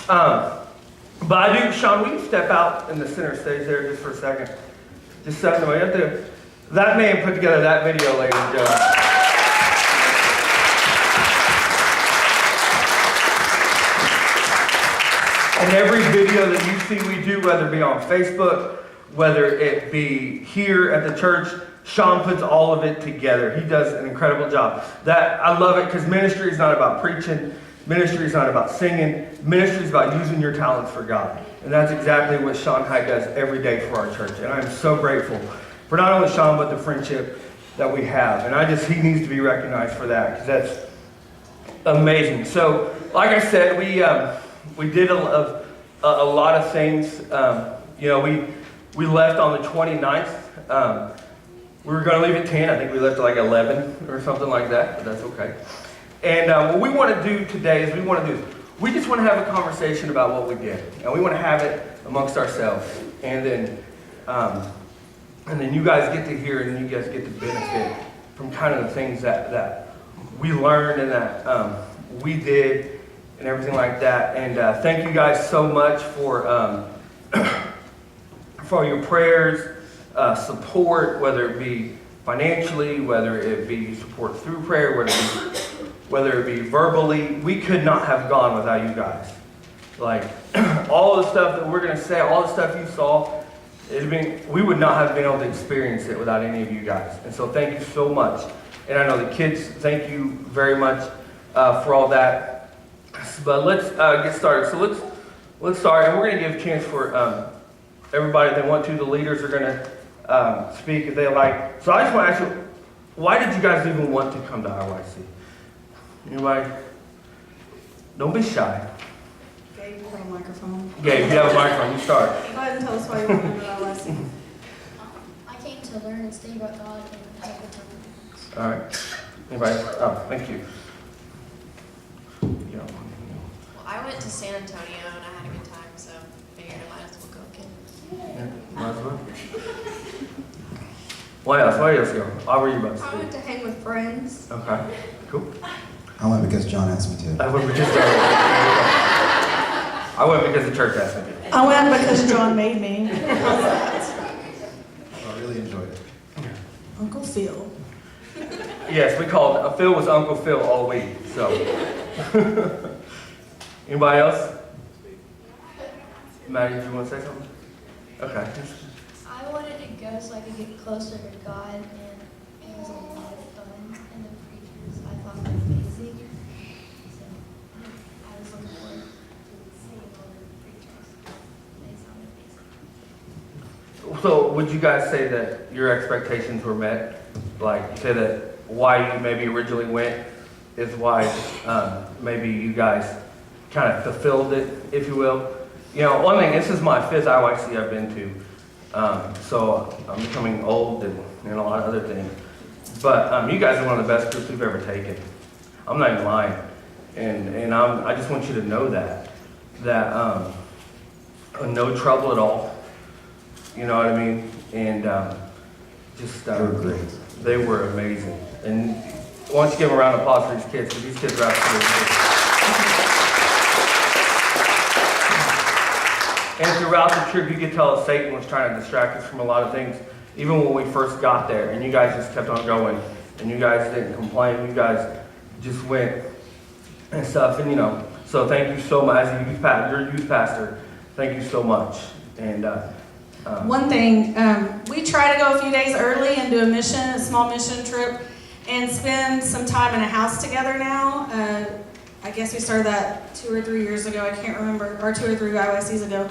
But I do, Sean, will you step out in the center stage there just for a second? Just so you have to, that man put together that video, ladies and gentlemen. And every video that you see we do, whether it be on Facebook, whether it be here at the church, Sean puts all of it together. He does an incredible job. That I love it because ministry is not about preaching. Ministry is not about singing. Ministry is about using your talents for God. And that's exactly what Sean Hyde does every day for our church. And I'm so grateful for not only Sean, but the friendship that we have. And he needs to be recognized for that because that's amazing. So, like I said, we did a lot of things. We left on the 29th. We were going to leave at 10. I think we left at like 11 or something like that, but that's okay. And what we want to do today is we just want to have a conversation about what we did. And we want to have it amongst ourselves. And then you guys get to hear and you guys get to benefit from kind of the things that we learned and that we did and everything like that. And thank you guys so much for your prayers, support, whether it be financially, whether it be support through prayer, whether it be verbally. We could not have gone without you guys. Like, all the stuff that we're going to say, all the stuff you saw, we would not have been able to experience it without any of you guys. And so thank you so much. And I know the kids, thank you very much for all that. But let's get started. So let's start, and we're going to give a chance for everybody that want to. The leaders are going to speak if they like. So I just want to ask you, why did you guys even want to come to IYC? Anybody? Don't be shy. Gabe, you have a microphone. Gabe, you have a microphone. You start. Go ahead and tell us why you want to come to IYC. I came to learn and study about God and have a good time. All right. Anybody? Oh, thank you. Well, I went to San Antonio and I had a good time, so I figured I might as well go again. Yeah, might as well. What else? What else go? Aubrey, you about to I speak? went to hang with friends. Okay. Cool. I went because John asked me to. I went because the church asked me to. I went because John made me. I really enjoyed it. Uncle Phil. Yes, Phil was Uncle Phil all week, so. Anybody else? Maddie, do you want to say something? Okay. I wanted to go so I could get closer to God, and it was a lot of fun. And the preachers I thought were amazing. So I was looking forward to seeing all the preachers. They sounded amazing. So would you guys say that your expectations were met? Like, say that why you maybe originally went is why maybe you guys kind of fulfilled it, if you will? You know, one thing, this is my 5th IYC I've been to. So I'm becoming old and a lot of other things. But you guys are one of the best groups we've ever taken. I'm not even lying. And I just want you to know that no trouble at all. You know what I mean? And They were great. They were amazing. And why don't you give a round of applause for these kids, because these kids are absolutely amazing. And throughout the trip, you could tell Satan was trying to distract us from a lot of things, even when we first got there. And you guys just kept on going. And you guys didn't complain. You guys just went and stuff. And, so thank you so much. As your youth pastor, thank you so much. And One thing, we try to go a few days early and do a small mission trip, and spend some time in a house together now. I guess we started that 2 or 3 years ago, I can't remember, or 2 or 3 IYCs ago.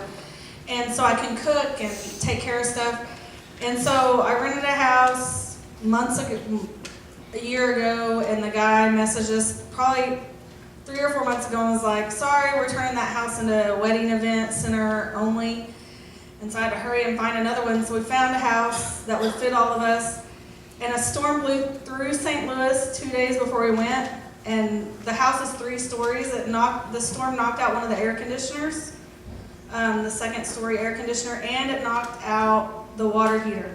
And so I can cook and take care of stuff. And so I rented a house a year ago, and the guy messaged us probably 3 or 4 months ago and was like, sorry, we're turning that house into a wedding event center only. And so I had to hurry and find another one. So we found a house that would fit all of us. And a storm blew through St. Louis 2 days before we went. And the house is 3 stories. The storm knocked out one of the air conditioners, the 2nd story air conditioner, and it knocked out the water heater.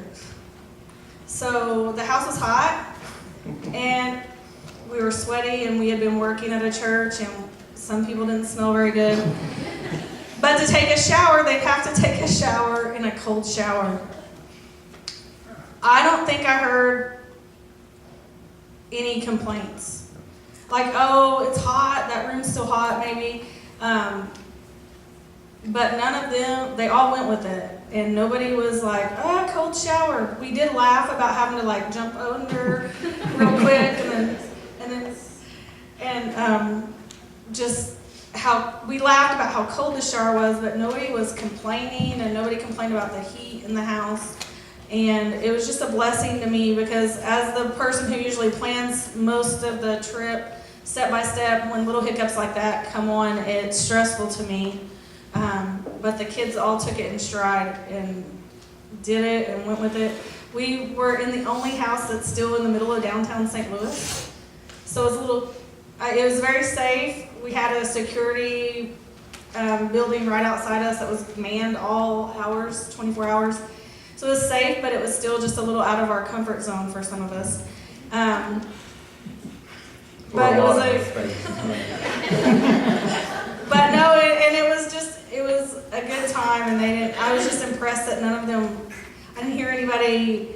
So the house was hot, and we were sweaty, and we had been working at a church, and some people didn't smell very good. But to take a shower, they have to take a shower in a cold shower. I don't think I heard any complaints. Like, oh, it's hot, that room's still hot, maybe. But none of them, they all went with it. And nobody was like, oh, cold shower. We did laugh about having to like jump under real quick and just how we laughed about how cold the shower was, but nobody was complaining and nobody complained about the heat in the house. And it was just a blessing to me because as the person who usually plans most of the trip, step by step, when little hiccups like that come on, it's stressful to me. But the kids all took it in stride and did it and went with it. We were in the only house that's still in the middle of downtown St. Louis. So it was very safe. We had a security building right outside us that was manned all hours, 24 hours. So it was safe, but it was still just a little out of our comfort zone for some of us. But it was but no, and it was a good time, and I was just impressed that none of them, I didn't hear anybody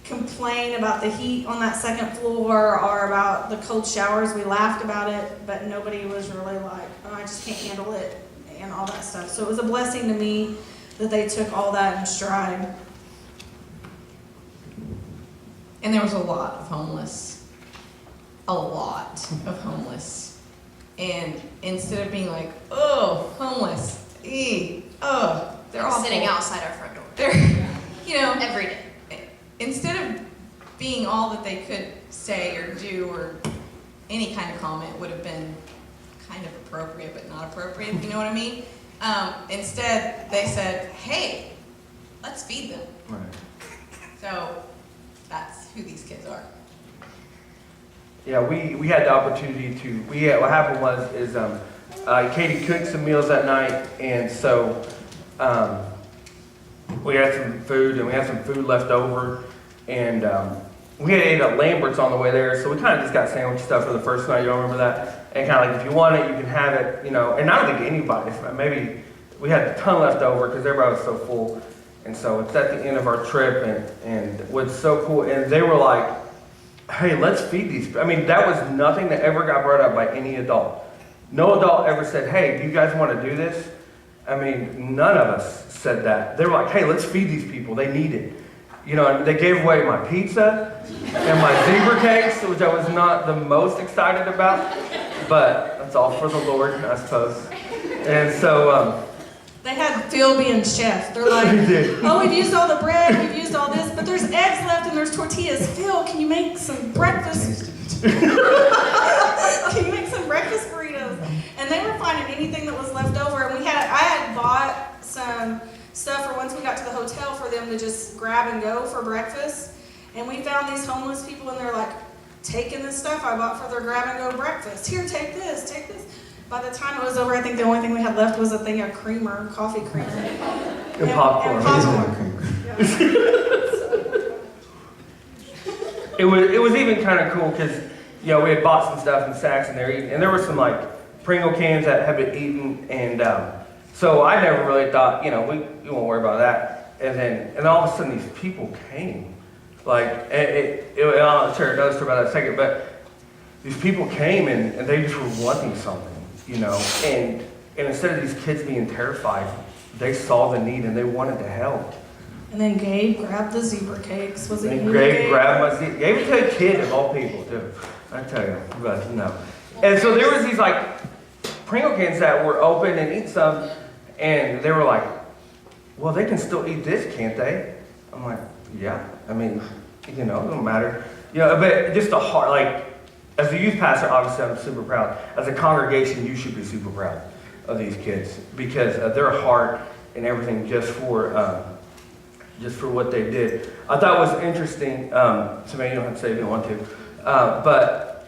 complain about the heat on that second floor or about the cold showers. We laughed about it, but nobody was really like, oh, I just can't handle it and all that stuff. So it was a blessing to me that they took all that in stride. And there was a lot of homeless. A lot of homeless. And instead of being like, oh, homeless, oh, they're awful. Sitting outside our front door. They're, Every day. Instead of being all that they could say or do or any kind of comment would have been kind of appropriate but not appropriate, you know what I mean? Instead, they said, hey, let's feed them. Right. So that's who these kids are. Yeah, we had the opportunity to, what happened was Katie cooked some meals that night, and so we had some food, and we had some food left over, and we had ate at Lambert's on the way there, so we kind of just got sandwich stuff for the first night, you don't remember that? And kind of like, if you want it, you can have it, and I don't think anybody, maybe we had a ton left over because everybody was so full, and so it's at the end of our trip, and what's so cool, and they were like, hey, let's feed these. I mean, that was nothing that ever got brought up by any adult. No adult ever said, hey, do you guys want to do this? I mean, none of us said that. They were like, hey, let's feed these people. They need it. And they gave away my pizza and my zebra cakes, which I was not the most excited about, but that's all for the Lord, I suppose. And so, They had Phil being chef. They're like, oh, we've used all the bread, we've used all this, but there's eggs left and there's tortillas. Phil, can you make some breakfast? Can you make some breakfast burritos? And they were finding anything that was left over. And I had bought some stuff for once we got to the hotel for them to just grab and go for breakfast. And we found these homeless people and they're like taking this stuff I bought for their grab and go breakfast. Here, take this, take this. By the time it was over, I think the only thing we had left was a thing of creamer, coffee creamer. and popcorn. And Hazelnut cream. It was even kind of cool because, we had bought some stuff in sacks and they're eating, and there were some like Pringle cans that had been eaten, and so I never really thought, we won't worry about that. And all of a sudden these people came, like I'll share another story about that in a second, but these people came and they just were wanting something, and instead of these kids being terrified, they saw the need and they wanted to help. And then Gabe grabbed the zebra cakes. Was it And you, Gabe grabbed my gave it to a kid of all people too. I tell you, but no. And so there was these like Pringle cans that were open and eat some, and they were like, well, they can still eat this, can't they? I'm like, yeah. I mean, it don't matter. But just the heart, like, as a youth pastor, obviously I'm super proud. As a congregation, you should be super proud of these kids because their heart and everything just for what they did. I thought it was interesting. Somebody, you don't have to say if you don't want to. But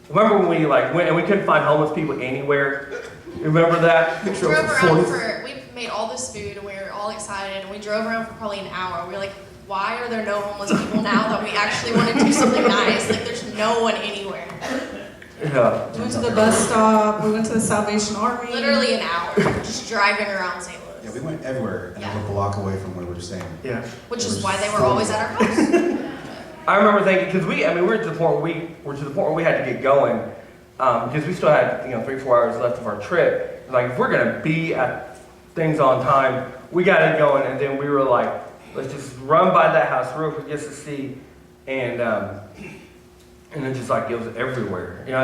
remember when we went and we couldn't find homeless people anywhere? Remember that? We drove around we made all this food and we were all excited and we drove around for probably an hour. We were like, why are there no homeless people now that we actually want to do something nice? Like there's no one anywhere. Yeah. We went to the bus stop, we went to the Salvation Army. Literally an hour, just driving around St. Louis. Yeah, we went everywhere, and it was Yeah. a block away from where we were staying. Yeah. Which is why they were always at our house. I remember thinking, because we're to the point where we had to get going, because we still had 3-4 hours left of our trip. Like if we're gonna be at things on time, we got it going, and then we were like, let's just run by that house real quick just to see, and it just like it was everywhere. And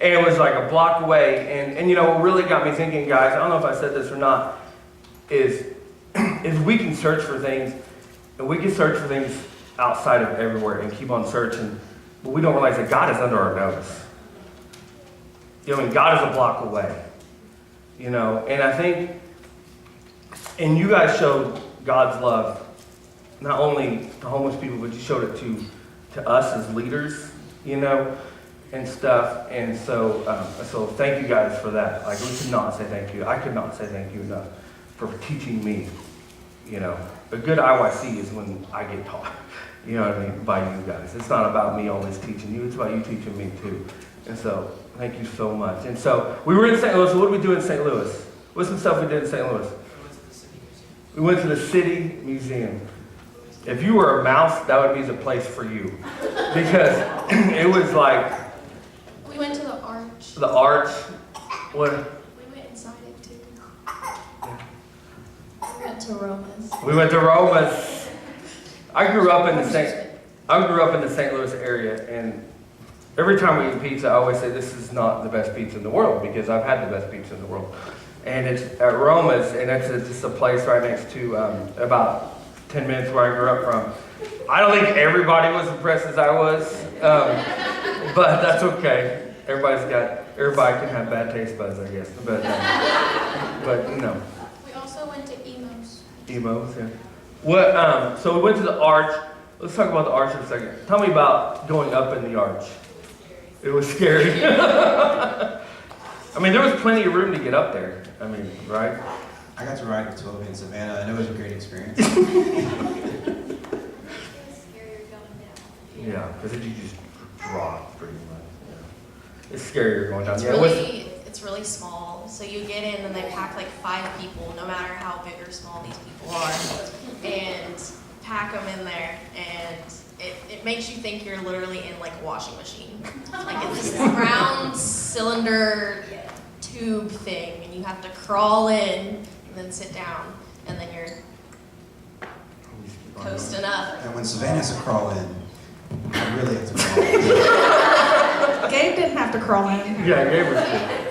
it was like a block away, and what really got me thinking, guys, I don't know if I said this or not, is we can search for things, and we can search for things outside of everywhere and keep on searching, but we don't realize that God is under our nose. God is a block away. And I think, and you guys showed God's love, not only to homeless people, but you showed it to us as leaders, and stuff. And so thank you guys for that. Like, we could not say thank you. I could not say thank you enough for teaching me. A good IYC is when I get taught, by you guys. It's not about me always teaching you. It's about you teaching me too. And so thank you so much. And so we were in St. Louis. So what did we do in St. Louis? What's some stuff we did in St. Louis? We went to the City Museum. If you were a mouse, that would be the place for you. Because it was like... We went to the Arch. The Arch. What? We went inside it too. We went to Roma's. We went to Roma's. I grew up in the St. Louis area, and every time we eat pizza, I always say this is not the best pizza in the world, because I've had the best pizza in the world. And it's at Roma's, and it's just a place right next to about 10 minutes where I grew up from. I don't think everybody was impressed as I was, but that's okay. Everybody can have bad taste buds, I guess. But We also went to Emo's. Emos, yeah. What? So we went to the Arch. Let's talk about the Arch for a second. Tell me about going up in the Arch. It was scary. I mean, there was plenty of room to get up there. I mean, right? I got to ride with Toby and Savannah, and it was a great experience. Yeah, because you just drop pretty much. Yeah. It's scarier going down. It's really small. So you get in and they pack like 5 people, no matter how big or small these people are, and pack them in there, and it makes you think you're literally in like a washing machine. Like it's this round cylinder tube thing, and you have to crawl in and then sit down, and then you're coasting up. And when Savannah has to crawl in, I really have to crawl in. Gabe didn't have to crawl in. Yeah, Gabe was good.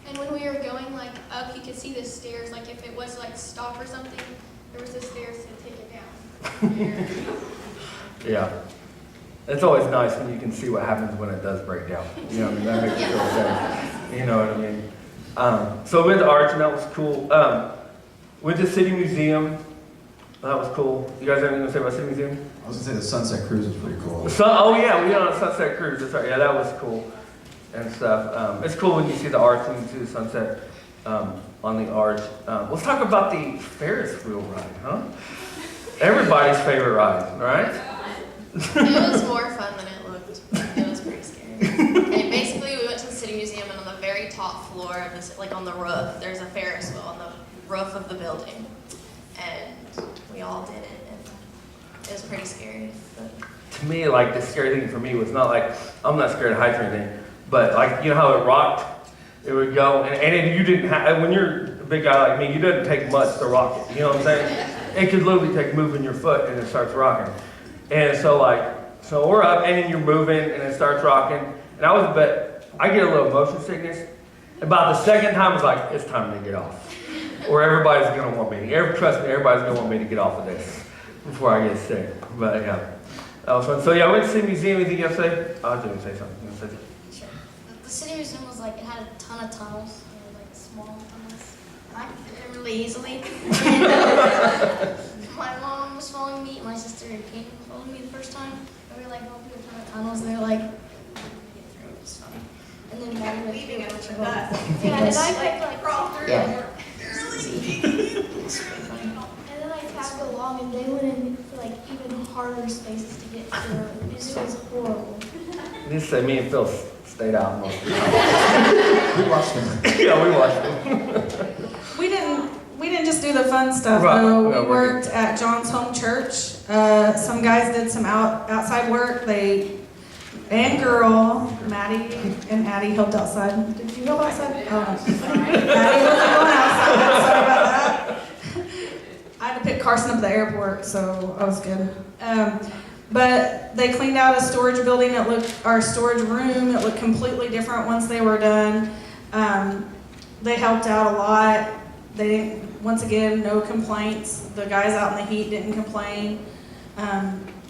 And when we were going like up, you could see the stairs. Like if it was like stop or something, there was the stairs to take it down. Yeah. It's always nice when you can see what happens when it does break down. You know what I mean? That makes you feel safe. You know what I mean? So we went to Arch, and that was cool. Went to City Museum. That was cool. You guys have anything to say about City Museum? I was gonna say the Sunset Cruise was pretty cool. Oh yeah, we went on a sunset cruise. That's right. Yeah, that was cool and stuff. It's cool when you see the arch and you see the sunset on the arch. Let's talk about the Ferris wheel ride, huh? Everybody's favorite ride, right? It was more fun than it looked. It was pretty scary. And basically, we went to the City Museum, and on the very top floor of this, like on the roof, there's a Ferris wheel on the roof of the building, and we all did it, and it was pretty scary. But To me, like the scary thing for me was not like, I'm not scared of heights or anything, but like, you know how it rocked? It would go, and you didn't have, when you're a big guy like me, you didn't take much to rock it, you know what I'm saying? It could literally take moving your foot and it starts rocking. And so we're up and then you're moving and it starts rocking. And I get a little motion sickness. About the second time, it's like, it's time to get off. Or everybody's gonna want me. Trust me, everybody's gonna want me to get off of this before I get sick. But yeah, that was fun. So yeah, I went to the museum. Anything you have to say? I was going to say something. You want to say something? Sure. The City Museum was like, it had a ton of tunnels. They were like small tunnels. And I could fit in really easily. And my mom was following me. My sister and Kate were following me the first time. And we were like going through a ton of tunnels. And they were like, get through it. It's fun. And then Daddy went through a bunch of them. Yeah, and I could like crawl through. Yeah. And then I tagged along, and they went in for like even harder spaces to get through. It was horrible. This say me and Phil stayed out most of the time. We watched them. Yeah, we watched them. We didn't just do the fun stuff Right. though. No, We we worked at John's home church. Some guys did some outside work. And girl, Maddie and Addie helped outside. Did you help outside? Oh, Addie wasn't going outside. Sorry about that. I had to pick Carson up at the airport, so I was good. But they cleaned out a storage building. Our storage room. It looked completely different once they were done. They helped out a lot. They didn't, once again, no complaints. The guys out in the heat didn't complain.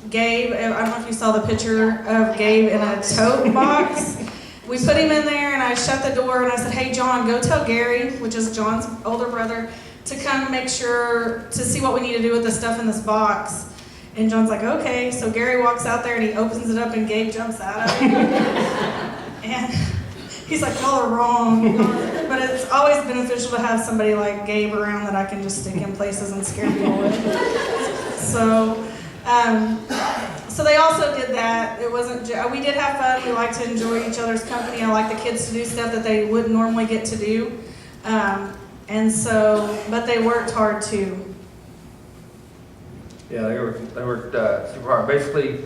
Gabe, I don't know if you saw the picture of Gabe in a tote box. We put him in there and I shut the door and I said, hey John, go tell Gary, which is John's older brother, to come make sure, to see what we need to do with the stuff in this box. And John's like, okay. So Gary walks out there and he opens it up and Gabe jumps out of it. And he's like, y'all are wrong. But it's always beneficial to have somebody like Gabe around that I can just stick in places and scare people with. So they also did that. It wasn't. We did have fun. We like to enjoy each other's company. I like the kids to do stuff that they wouldn't normally get to do. But they worked hard too. Yeah, they worked super hard. Basically,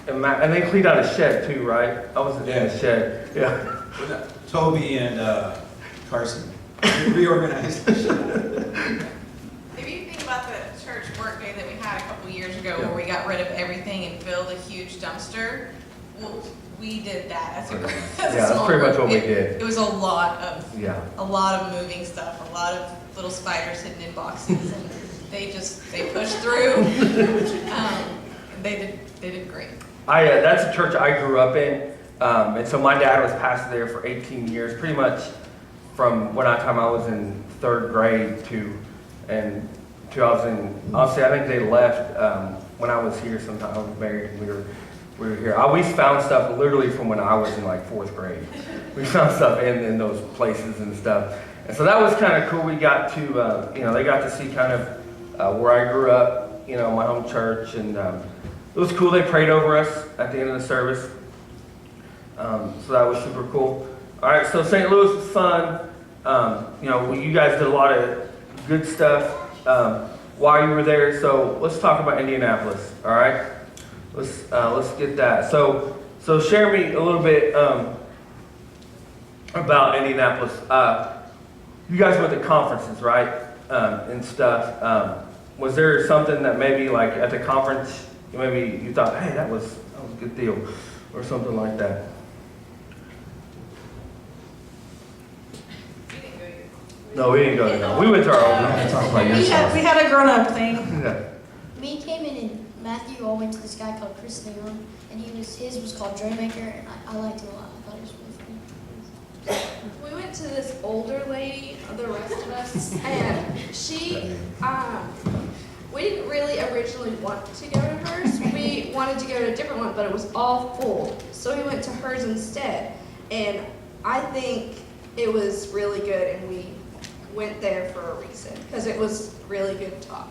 and they cleaned out a shed too, right? I was in a shed. Yeah. Toby and Carson reorganized the shed. If you think about the church work day that we had a couple years ago where we got rid of everything and filled a huge dumpster, well, we did that as a group. That's pretty much what we did. It was a lot of moving stuff, a lot of little spiders hidden in boxes, and they pushed through. They did great. That's a church I grew up in, and so my dad was pastor there for 18 years, pretty much from time I was in 3rd grade to honestly, I think they left when I was here sometime. I was married and we were here. We found stuff literally from when I was in like 4th grade. We found stuff in those places and stuff. And so that was kind of cool. We got to, they got to see kind of where I grew up, my home church. And it was cool. They prayed over us at the end of the service. So that was super cool. All right, so St. Louis was fun. You guys did a lot of good stuff while you were there. So let's talk about Indianapolis. All right, let's get that. So share me a little bit about Indianapolis. You guys went to conferences, right, and stuff. Was there something that maybe like at the conference, maybe you thought, hey, that was a good deal, or something like that? No, we didn't go there. No. We went to our own. We had a grown-up thing. Yeah. We came in and Matthew all went to this guy called Chris Leon, and his was called Draymaker, and I liked it a lot. I thought it was really fun. We went to this older lady, the rest of us, and she, we didn't really originally want to go to hers. We wanted to go to a different one, but it was all full. So we went to hers instead, and I think it was really good, and we went there for a reason, because it was really good talk.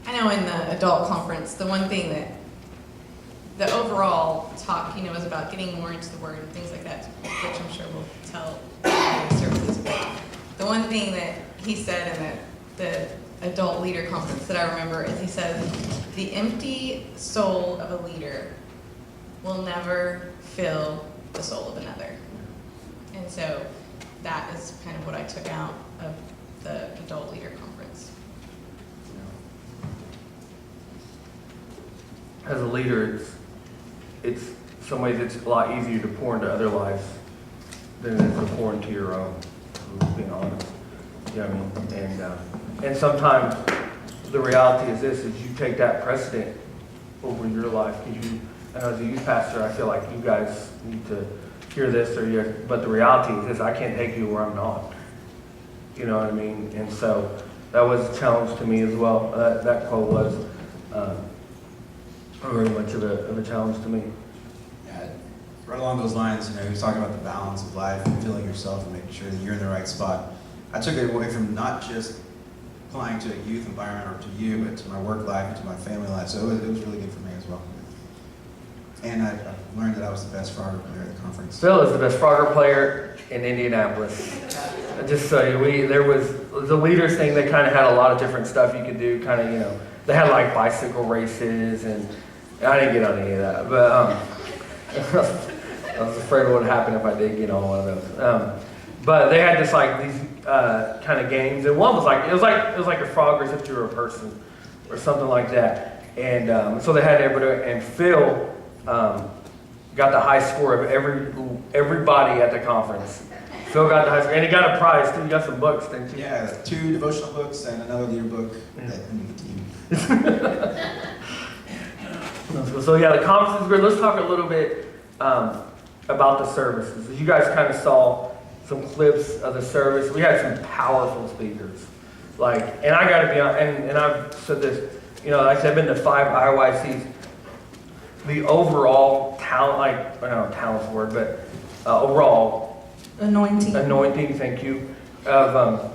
I know in the adult conference, the one thing that the overall talk, was about getting more into the Word and things like that, which I'm sure we'll tell in the services. But the one thing that he said in the adult leader conference that I remember is he said, the empty soul of a leader will never fill the soul of another. And so that is kind of what I took out of the adult leader conference. As a leader, it's some ways it's a lot easier to pour into other lives than it is to pour into your own. Being honest, you know what I mean. And sometimes the reality is this: is you take that precedent over your life. Because and as a youth pastor, I feel like you guys need to hear this, but the reality is this: I can't take you where I'm not. You know what I mean? And so that was a challenge to me as well. That quote was very much of a challenge to me. Yeah, right along those lines, he was talking about the balance of life and feeling yourself and making sure that you're in the right spot. I took it away from not just applying to a youth environment or to you, but to my work life and to my family life. So it was really good for me as well. And I learned that I was the best Frogger player at the conference. Phil is the best Frogger player in Indianapolis. Just so you, there was the leaders thing. They kind of had a lot of different stuff you could do. Kind of, they had like bicycle races, and I didn't get on any of that. But I was afraid what would happen if I did get on one of those. But they had just like these kind of games, and one was like it was like a Frogger except you were a person or something like that. And so they had everybody, and Phil got the high score of everybody at the conference. Phil got the high score, and he got a prize too. You got some books, didn't you? Yeah, 2 devotional books and another leader book that I need to use. So yeah, the conference is great. Let's talk a little bit about the services. You guys kind of saw some clips of the service. We had some powerful speakers. And I got to be honest, and I've said this, like I said, I've been to 5 IYCs. The overall talent, I don't know talent's the word, but overall anointing, thank you, of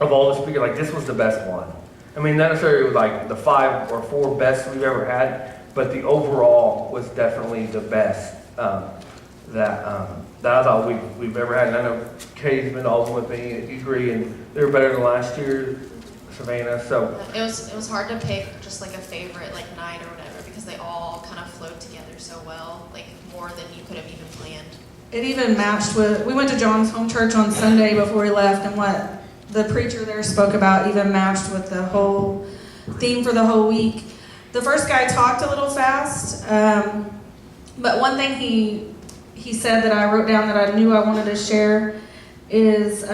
all the speakers, this was the best one. I mean, not necessarily like the 5 or 4 best we've ever had, but the overall was definitely the best that I thought we've ever had. And I know Katie's been all with me, you agree, and they were better than last year, Savannah. So it was hard to pick just like a favorite night or whatever, because they all kind of flowed together so well, more than you could have even planned. It even matched with, we went to John's home church on Sunday before we left, and what the preacher there spoke about even matched with the whole theme for the whole week. The first guy talked a little fast, but one thing he said that I wrote down that I knew I wanted to share is,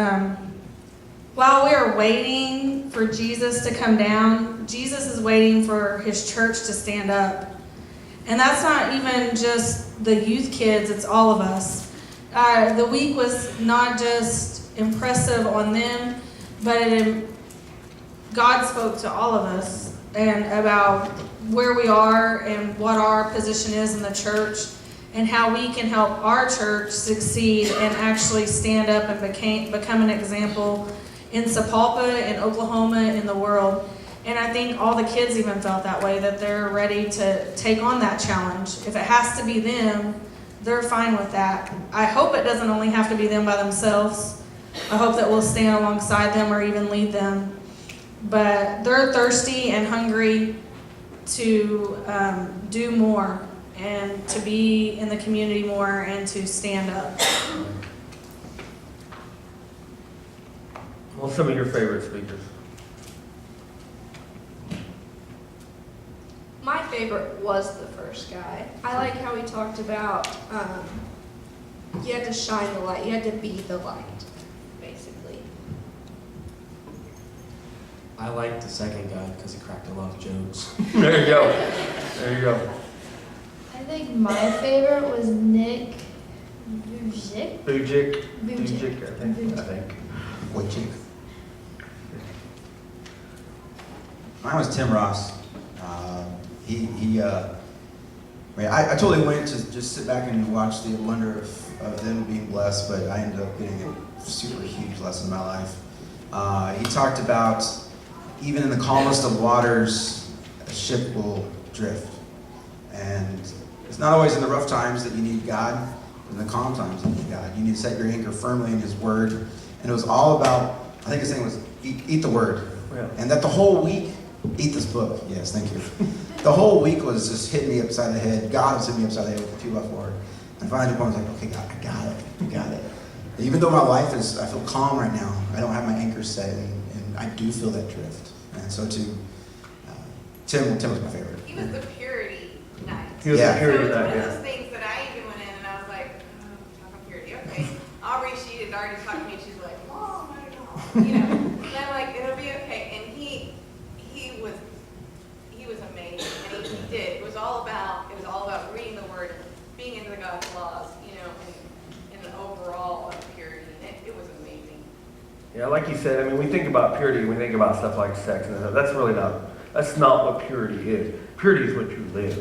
while we are waiting for Jesus to come down, Jesus is waiting for his church to stand up. And that's not even just the youth kids, it's all of us. The week was not just impressive on them, but God spoke to all of us and about where we are and what our position is in the church and how we can help our church succeed and actually stand up and become an example in Sapulpa, in Oklahoma, in the world. And I think all the kids even felt that way, that they're ready to take on that challenge. If it has to be them, they're fine with that. I hope it doesn't only have to be them by themselves. I hope that we'll stand alongside them or even lead them. But they're thirsty and hungry to do more and to be in the community more and to stand up. what's some of your favorite speakers? My favorite was the first guy. I like how he talked about you had to shine the light. You had to be the light, basically. I liked the second guy because he cracked a lot of jokes. There you go. There you go. I think my favorite was Nick Vujicic. Bujic, Bujic. I think. What chick? Mine was Tim Ross. I totally went to just sit back and watch the wonder of them being blessed, but I ended up getting a super huge lesson in my life. He talked about even in the calmest of waters, a ship will drift. And it's not always in the rough times that you need God, in the calm times you need God. You need to set your anchor firmly in His Word. And it was all about, I think his name was eat the Word. Yeah. And that the whole week, eat this book. Yes, thank you. The whole week was just hitting me upside the head. God was hitting me upside the head with a 2x4. And finally, the point was like, okay, God, I got it. I got it. And even though my life is, I feel calm right now. I don't have my anchor set, and I do feel that drift. And so too, Tim was my favorite. He was the purity night. He was Yeah. the So purity it's of one that, of yeah. those things that I even went in and I was like, oh, talk about purity. Okay. Aubrey, she had already talked to me. She's like, oh my God. And I'm like, it'll be okay. And he was amazing. And he did. It was all about reading the Word, being into the God's laws, and the overall of purity. And it was amazing. Yeah, like you said, I mean, we think about purity, we think about stuff like sex and stuff. That's not what purity is. Purity is what you live.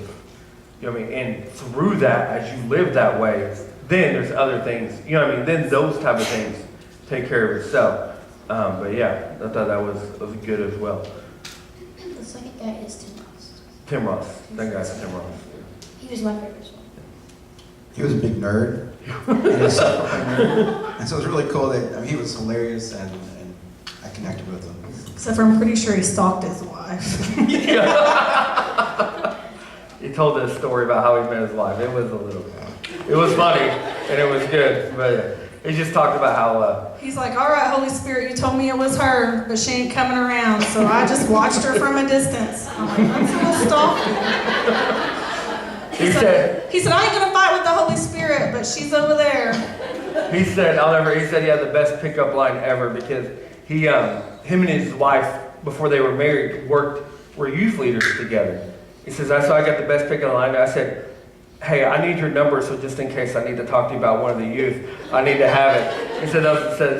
You know what I mean? And through that, as you live that way, then there's other things, you know what I mean? Then those type of things take care of itself. But yeah, I thought that was good as well. The second guy is Tim Ross. Tim Ross, that guy's Tim Ross. He was my favorite as well. He was a big nerd. And so it was really cool that he was hilarious and I connected with him. Except for I'm pretty sure he stalked his wife. He told us a story about how he met his wife. It was funny and it was good, but he just talked about how. He's like, all right, Holy Spirit, you told me it was her, but she ain't coming around, so I just watched her from a distance. I'm like, that's a little stalking. He said, I ain't gonna fight with the Holy Spirit, but she's over there. He said he had the best pickup line ever because him and his wife, before they were married, were youth leaders together. He says, so I got the best pickup line. I said, hey, I need your number, so just in case I need to talk to you about one of the youth, I need to have it. He said,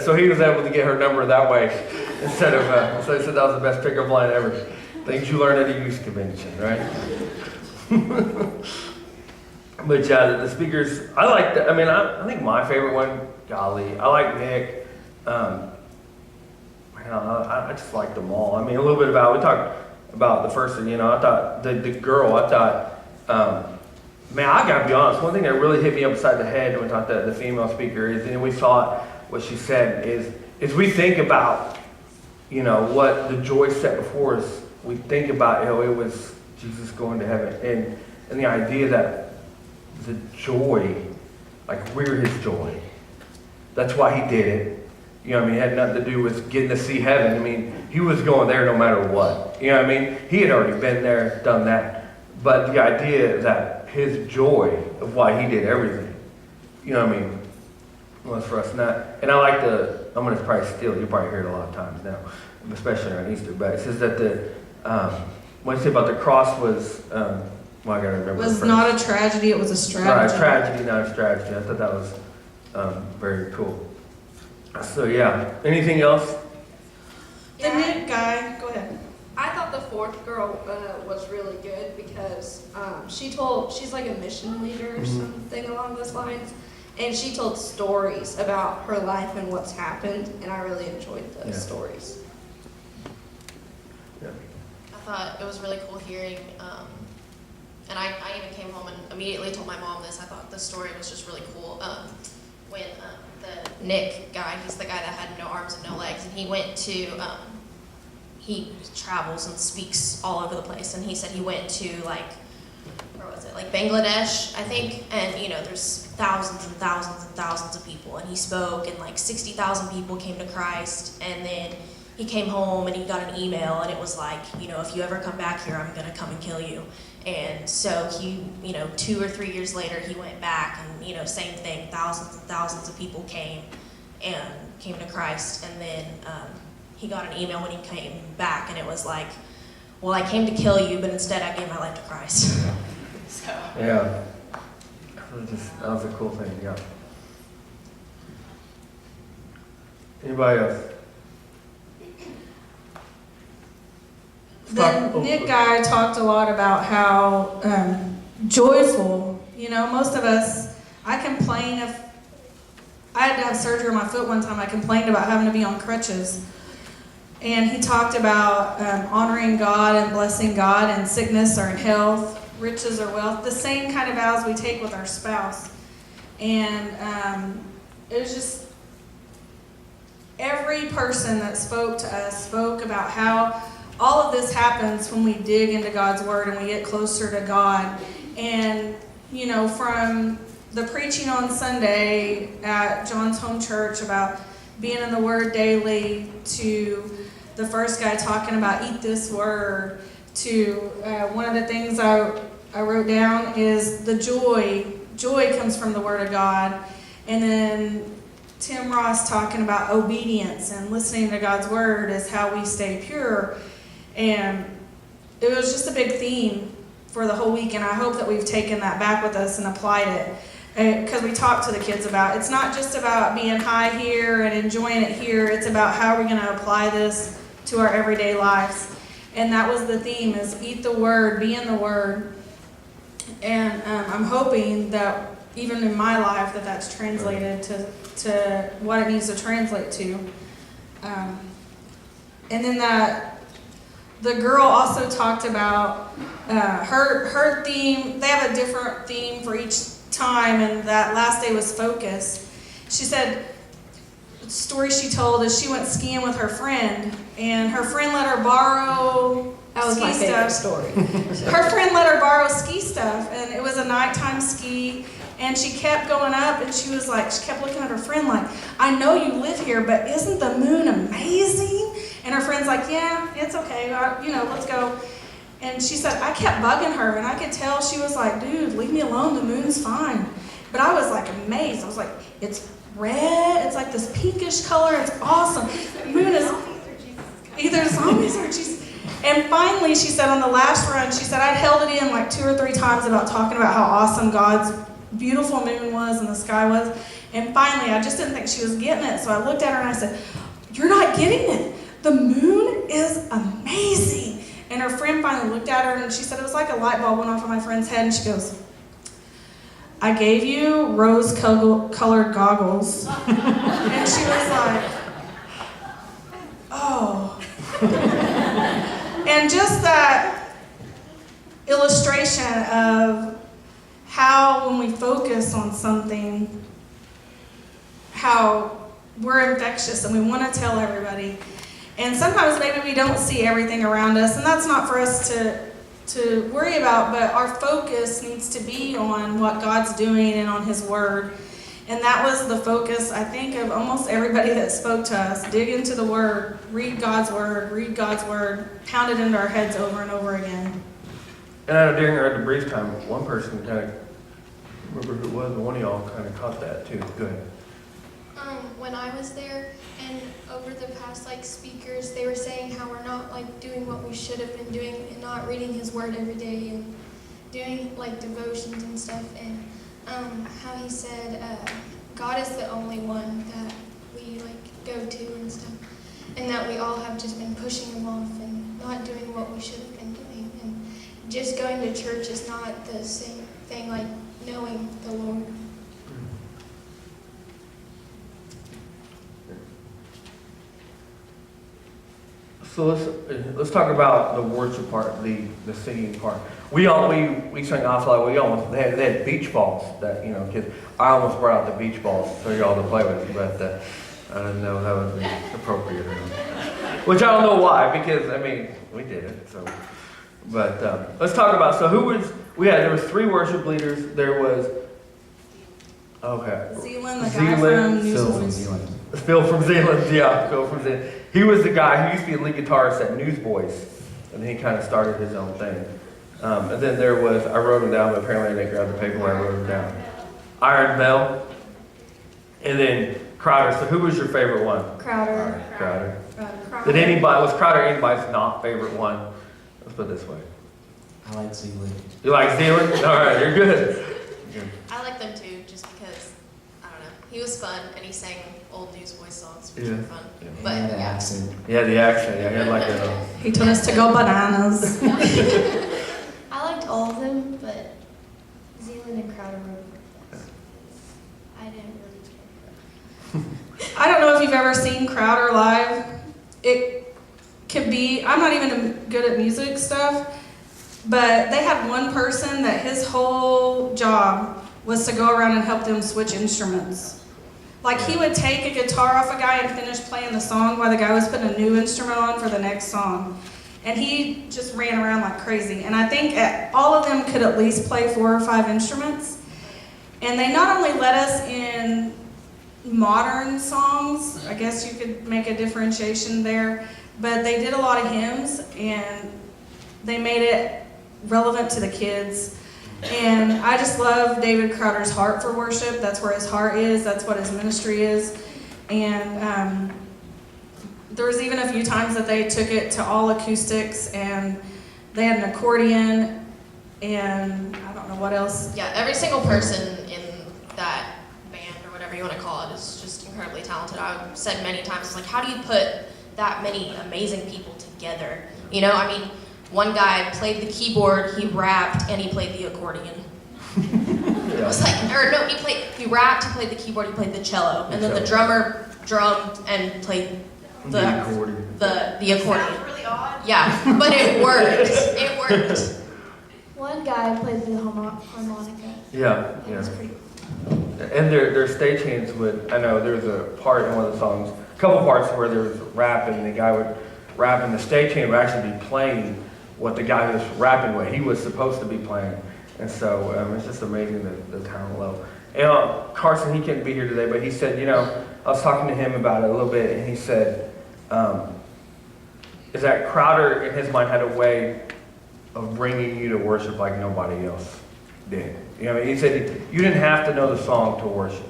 so he was able to get her number that way instead of, so he said that was the best pickup line ever. Things you learn at a youth convention, right? But yeah, the speakers, I like that. I mean, I think my favorite one, golly, I like Nick. I just like them all. I mean, a little bit we talked about the first one, I thought the girl, man, I gotta be honest, one thing that really hit me upside the head when I thought the female speaker is, and we saw what she said, is we think about, what the joy set before us. We think about, it was Jesus going to heaven, and the idea that the joy, like we're his joy. That's why he did it. It had nothing to do with getting to see heaven. I mean, he was going there no matter what. You know what I mean? He had already been there, done that. But the idea that his joy of why he did everything, was for us. And I like I'm going to probably steal it. You'll probably hear it a lot of times now, especially around Easter. But it says that what you say about the cross was, I got to remember. Was not a tragedy, it was a strategy. Right, tragedy, not a strategy. I thought that was very cool. So yeah, anything else? The new guy, go ahead. I thought the fourth girl was really good because she's like a mission leader or something along those lines, and she told stories about her life and what's happened, and I really enjoyed those stories. Yeah. I thought it was really cool hearing, and I even came home and immediately told my mom this. I thought the story was just really cool. When the Nick guy, he's the guy that had no arms and no legs, and he went to, he travels and speaks all over the place, and he said he went to where was it, Bangladesh, I think, and there's thousands and thousands and thousands of people, and he spoke, and 60,000 people came to Christ, and then he came home and he got an email, and it was if you ever come back here, I'm gonna come and kill you. And so he, 2 or 3 years later, he went back and, same thing, thousands and thousands of people came to Christ. And then he got an email when he came back, and it was well, I came to kill you, but instead I gave my life to Christ. So. Yeah. That was a cool thing, yeah. Anybody else? The Nick guy talked a lot about how joyful, most of us, I complain if, I had to have surgery on my foot one time, I complained about having to be on crutches. And he talked about honoring God and blessing God in sickness or in health, riches or wealth, the same kind of vows we take with our spouse. And it was just, every person that spoke to us spoke about how all of this happens when we dig into God's Word and we get closer to God. And, from the preaching on Sunday at John's home church about being in the Word daily, to the first guy talking about eat this Word, to one of the things I wrote down is the joy. Joy comes from the Word of God. And then Tim Ross talking about obedience and listening to God's Word is how we stay pure. And it was just a big theme for the whole week, and I hope that we've taken that back with us and applied it. Because we talked to the kids about, it's not just about being high here and enjoying it here, it's about how we're going to apply this to our everyday lives. And that was the theme, is eat the Word, be in the Word. And I'm hoping that even in my life that's translated to what it needs to translate to. And then the girl also talked about her theme. They have a different theme for each time, and that last day was focus. She said the story she told is she went skiing with her friend, and her friend let her borrow That was my ski favorite stuff. story. Her friend let her borrow ski stuff, and it was a nighttime ski, and she kept going up, and she kept looking at her friend like, I know you live here, but isn't the moon amazing? And her friend's like, yeah, it's okay, let's go. And she said, I kept bugging her, and I could tell she was like, dude, leave me alone, the moon's fine. But I was like amazed. I was like, it's red, it's like this pinkish color, it's awesome. The moon is either zombies or Jesus. And finally, she said on the last run, she said, I'd held it in like 2 or 3 times about talking about how awesome God's beautiful moon was and the sky was. And finally, I just didn't think she was getting it. So I looked at her and I said, you're not getting it. The moon is amazing. And her friend finally looked at her and she said, it was like a light bulb went off on my friend's head. And she goes, I gave you rose-colored goggles. And she was like, oh. And just that illustration of how when we focus on something, how we're infectious and we want to tell everybody. And sometimes maybe we don't see everything around us, and that's not for us to worry about, but our focus needs to be on what God's doing and on His Word. And that was the focus, I think, of almost everybody that spoke to us. Dig into the Word, read God's Word, pound it into our heads over and over again. And I know during our debrief time, one person kind of, remember who it was, but one of y'all kind of caught that too. Go ahead. When I was there, and over the past speakers, they were saying how we're not doing what we should have been doing, and not reading His Word every day, and doing devotions and stuff, and how he said God is the only one that we go to and stuff, and that we all have just been pushing Him off and not doing what we should have been doing, and just going to church is not the same thing like knowing the Lord. So let's talk about the worship part, the singing part. We sang off like they had beach balls that kids. I almost brought out the beach balls for y'all to play with, but I didn't know that would be appropriate or not. Which I don't know why, because we did it. So, but let's talk about there was 3 worship leaders. There was Zealand, the guy from Newsboys. Phil from Zealand, yeah, Phil from Zealand. He was the guy who used to be a lead guitarist at Newsboys, and he kind of started his own thing. And then there was, I wrote him down, but apparently I didn't grab the paper where I wrote him down. Iron Bell, and then Crowder. So who was your favorite one? Crowder. Crowder. Crowder. Was Crowder anybody's not favorite one? Let's put it this way. I like Zealand. You like Zealand? All right, you're good. I like them too, just because, I don't know, he was fun and he sang old Newsboys songs, which Yeah. were fun. Yeah. But And the accent. Yeah, the accent. Yeah, he had like a. He told us to go bananas. I liked all of them, but Zealand and Crowder were the best. I didn't really care. I don't know if you've ever seen Crowder live. It could be, I'm not even good at music stuff, but they had one person that his whole job was to go around and help them switch instruments. Like he would take a guitar off a guy and finish playing the song while the guy was putting a new instrument on for the next song. And he just ran around like crazy. And I think all of them could at least play 4 or 5 instruments. And they not only let us in modern songs, I guess you could make a differentiation there, but they did a lot of hymns and they made it relevant to the kids. And I just love David Crowder's heart for worship. That's where his heart is. That's what his ministry is. And there was even a few times that they took it to all acoustics, and they had an accordion, and I don't know what else. yeah, every single person in that band, or whatever you want to call it, is just incredibly talented. I've said many times, like, how do you put that many amazing people together? One guy played the keyboard, he rapped, and he played the accordion. It was he rapped, he played the keyboard, he played the cello, and then the drummer drummed and played the accordion. the accordion. Sounds really odd. Yeah, but it worked. It worked. One guy played the harmonica. Yeah, It yeah. was pretty And their stagehands would, I know there's a part in one of the songs, a couple parts where there was rap and the guy would rap and the stagehand would actually be playing what the guy who was rapping what he was supposed to be playing. And so it's just amazing the talent level. And Carson, he couldn't be here today, but he said, I was talking to him about it a little bit, and he said, is that Crowder in his mind had a way of bringing you to worship like nobody else did. He said you didn't have to know the song to worship.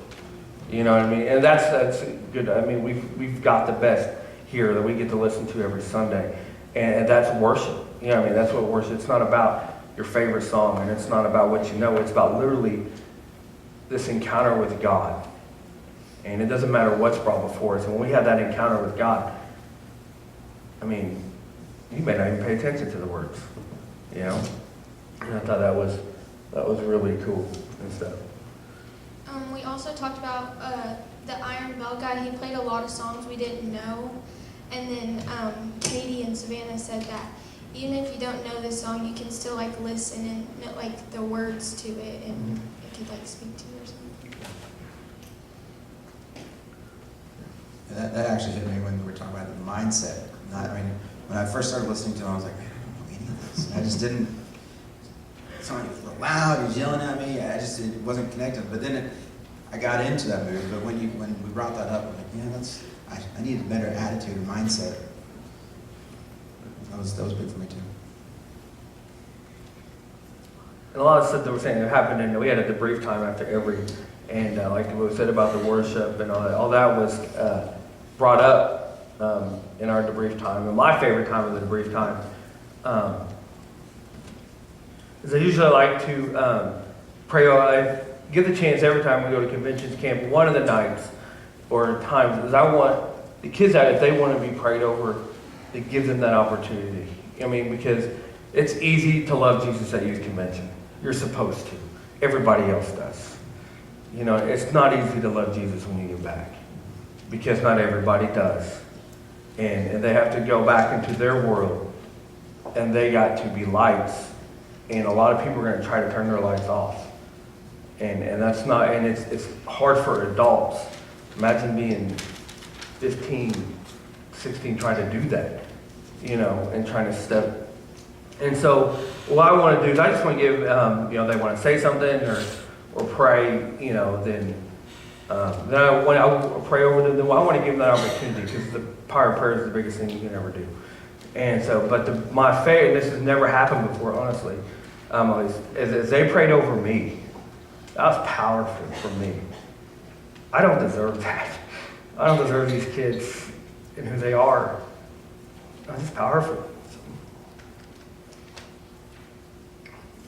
You know what I mean? And that's good. I mean, we've got the best here that we get to listen to every Sunday, and that's worship. You know what I mean? That's what worship. It's not about your favorite song, and it's not about what you know. It's about literally this encounter with God. And it doesn't matter what's brought before us. And when we have that encounter with God, I mean, you may not even pay attention to the words. And I thought that was really cool and stuff. We also talked about the Iron Bell guy. He played a lot of songs we didn't know. And then Katie and Savannah said that even if you don't know this song, you can still listen and know the words to it, and it could speak to you or something. Yeah, that actually hit me when we were talking about the mindset. When I first started listening to him, I was like, man, I don't know any of this. And I just didn't. Somebody was loud, he was yelling at me. It wasn't connected. But then I got into that mood. But when we brought that up, I'm like, yeah, I need a better attitude and mindset. That was big for me too. And a lot of stuff that we're saying that happened, and we had a debrief time after every, and like what we said about the worship and all that was brought up in our debrief time. And my favorite time of the debrief time is I usually like to pray. I get the chance every time we go to conventions camp, one of the nights or times, is I want the kids out, if they want to be prayed over, to give them that opportunity. Because it's easy to love Jesus at youth convention. You're supposed to. Everybody else does. It's not easy to love Jesus when you get back, because not everybody does. And they have to go back into their world, and they got to be lights. And a lot of people are going to try to turn their lights off. And that's not, and it's hard for adults. Imagine being 15, 16 trying to do that, and trying to step. And so what I want to do is I just want to give, they want to say something or pray, then I pray over them. Then I want to give them that opportunity, because the power of prayer is the biggest thing you can ever do. And so, but my favorite, this has never happened before, honestly, as they prayed over me. That was powerful for me. I don't deserve that. I don't deserve these kids and who they are. That's just powerful.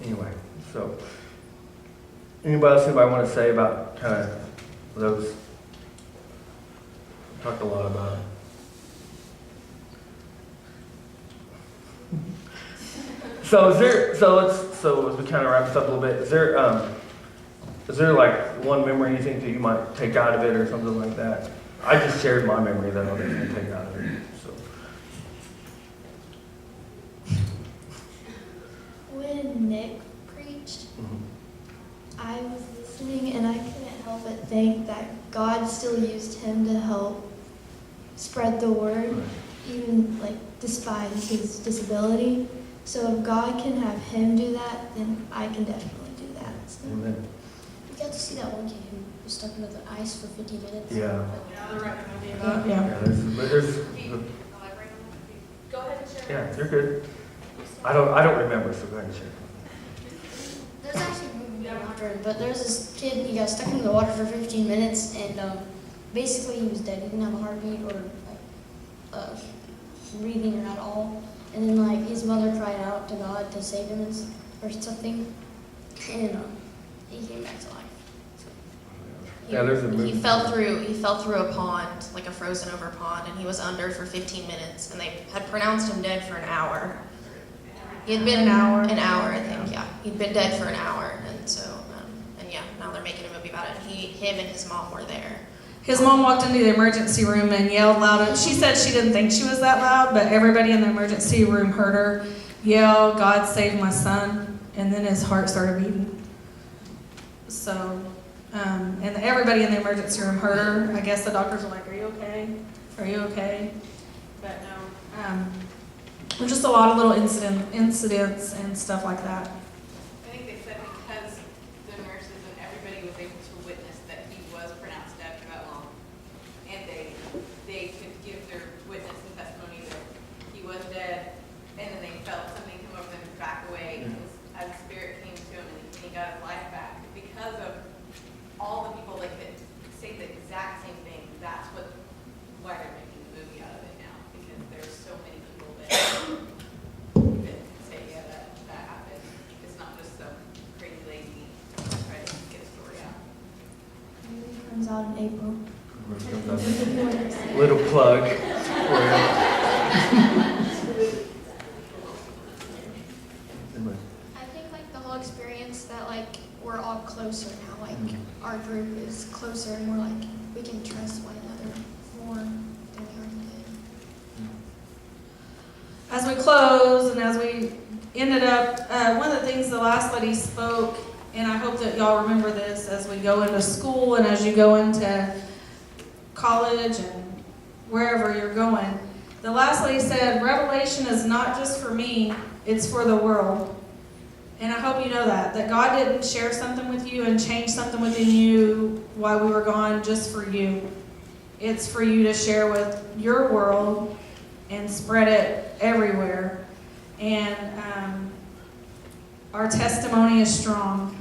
Anyway, so anybody want to say about kind of those? We talked a lot about it. So as we kind of wrap this up a little bit, is there one memory you think that you might take out of it or something like that? I just shared my memory that I was going to take out of it. So. When Nick preached, I was listening and I couldn't help but think that God still used him to help spread the word, even despite his disability. So if God can have him do that, then I can definitely do that. So. Amen. You got to see that one kid who was stuck under the ice for 50 minutes. Yeah. Yeah. Yeah, there's Go ahead and share. yeah, you're good. I don't remember, so go ahead and share. There's actually a movie after it, but there's this kid, he got stuck in the water for 15 minutes, and basically he was dead. He didn't have a heartbeat or breathing or at all. And then his mother cried out to God to save him or something, and he came back to life. Yeah, there's a movie. He fell through a pond, like a frozen over pond, and he was under for 15 minutes, and they had pronounced him dead for an hour. He had been an hour, I think, yeah. He'd been dead for an hour, and so, and yeah, now they're making a movie about it. And him and his mom were there, His mom walked into the emergency room and yelled loud. She said she didn't think she was that loud, but everybody in the emergency room heard her yell, "God save my son," and then his heart started beating. So, and everybody in the emergency room heard her. I guess the doctors were like, "Are you okay? Are you okay?" But no, there's just a lot of little incidents and stuff like that. I think they said because the nurses and everybody was able to witness that he was pronounced dead for that long, and they could give their witness and testimony that he was dead, and then they felt something come over them and back away, and as the spirit came to him and he got his life back. Because of all the people that could say the exact same thing, that's why they're making the movie out of it now, because there's so many people that say, yeah, that happened. It's not just some crazy lady trying to get a story out. Movie comes out in April. Little plug. I think like the whole experience that like we're all closer now, like our group is closer and we're like we can trust one another more than we already did. As we close and as we ended up, one of the things the last lady spoke, and I hope that y'all remember this as we go into school and as you go into college and wherever you're going. The last lady said, Revelation is not just for me, it's for the world. And I hope you know that God didn't share something with you and change something within you while we were gone just for you. It's for you to share with your world and spread it everywhere. And our testimony is strong.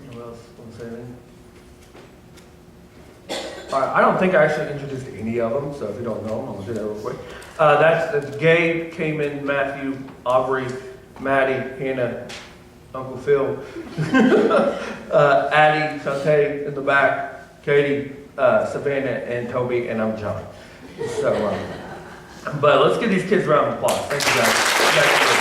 Anyone else want to say anything? All right, I don't think I actually introduced any of them, so if you don't know them, I'm going to do that real quick. That's Gabe, Cayman, Matthew, Aubrey, Maddie, Hannah, Uncle Phil, Addie, Shantae in the back, Katie, Savannah, and Toby, and I'm John. So, but let's give these kids a round of applause. Thank you guys.